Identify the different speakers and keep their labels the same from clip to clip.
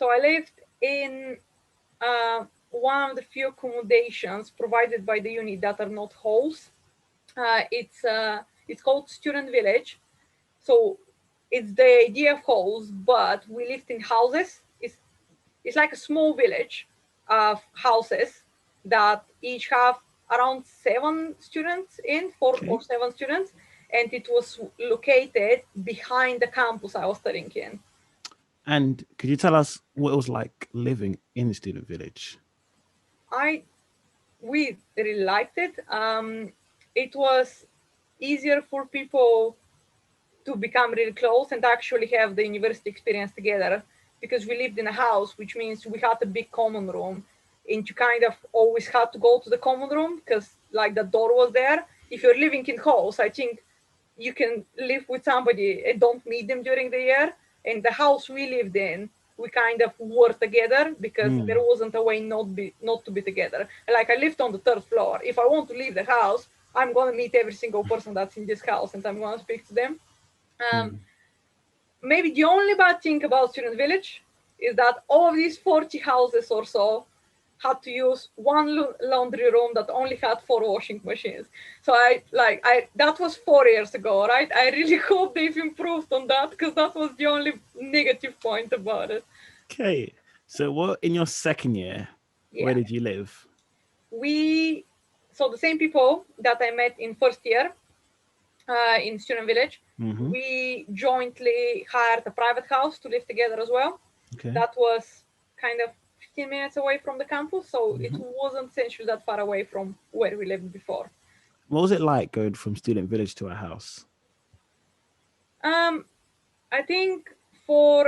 Speaker 1: So I lived in one of the few accommodations provided by the uni that are not halls. It's called Student Village. So it's the idea of halls, but we lived in houses. It's like a small village of houses that each have around 7 students in, four
Speaker 2: Okay.
Speaker 1: or 7 students, and it was located behind the campus I was studying in.
Speaker 2: And could you tell us what it was like living in the student village?
Speaker 1: I we really liked it. It was easier for people to become really close and actually have the university experience together because we lived in a house, which means we had a big common room, and you kind of always had to go to the common room because like the door was there. If you're living in halls, I think you can live with somebody and don't meet them during the year. And the house we lived in, we kind of were together because there
Speaker 2: Mm.
Speaker 1: wasn't a way not to be together. Like I lived on the third floor. If I want to leave the house, I'm gonna meet every single person that's in this house and I'm gonna speak to them. Um,
Speaker 2: Mm.
Speaker 1: Maybe the only bad thing about Student Village is that all of these 40 houses or so had to use one laundry room that only had 4 washing machines. So I that was 4 years ago, right? I really hope they've improved on that because that was the only negative point about it.
Speaker 2: Okay. So, what in your second year, where
Speaker 1: Yeah.
Speaker 2: did you live?
Speaker 1: We so the same people that I met in first year in Student Village,
Speaker 2: Hmm.
Speaker 1: we jointly hired a private house to live together as well.
Speaker 2: Okay.
Speaker 1: That was kind of 15 minutes away from the campus, so it
Speaker 2: Hmm.
Speaker 1: wasn't essentially that far away from where we lived before.
Speaker 2: What was it like going from student village to a house?
Speaker 1: Um, I think for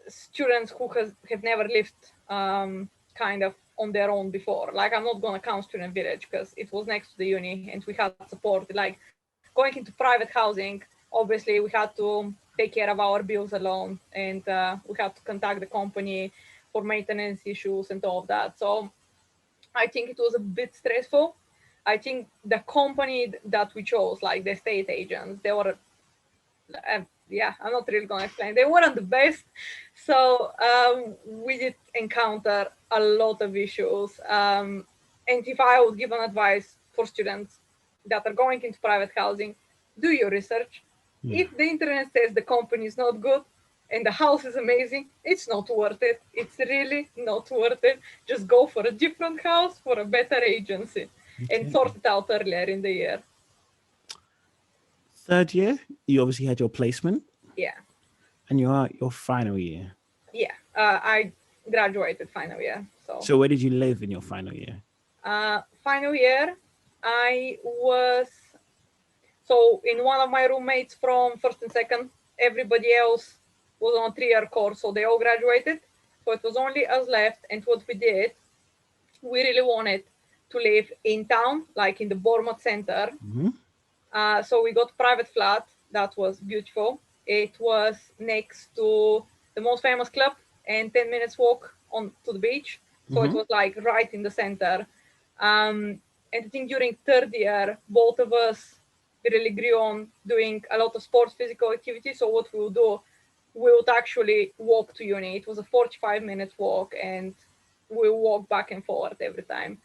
Speaker 1: students who have never lived kind of on their own before, like I'm not gonna count Student Village because it was next to the uni and we had support. Like going into private housing, obviously we had to take care of our bills alone, and we had to contact the company for maintenance issues and all of that. So I think it was a bit stressful. I think the company that we chose, like the estate agents, they were, yeah, I'm not really going to explain. They weren't the best. So we did encounter a lot of issues. And if I would give an advice for students that are going into private housing, do your research.
Speaker 2: Yeah.
Speaker 1: If the internet says the company is not good and the house is amazing, it's not worth it. It's really not worth it. Just go for a different house for a better agency and
Speaker 2: Okay.
Speaker 1: sort it out earlier in the year.
Speaker 2: Third year, you obviously had your placement,
Speaker 1: Yeah.
Speaker 2: and you are your final year.
Speaker 1: Yeah, I graduated final year. So
Speaker 2: So, where did you live in your final year?
Speaker 1: final year, I was so in one of my roommates from first and second. Everybody else was on a 3 year course, so they all graduated. So it was only us left. And what we did, we really wanted to live in town, like in the Bournemouth center.
Speaker 2: Hmm.
Speaker 1: So we got a private flat that was beautiful. It was next to the most famous club and 10 minutes walk on to the beach. So it
Speaker 2: Hmm.
Speaker 1: was like right in the center. And I think during third year, both of us really grew on doing a lot of sports physical activity. So what we would do, we would actually walk to uni. It was a 45 minutes walk and we walk back and forth every time.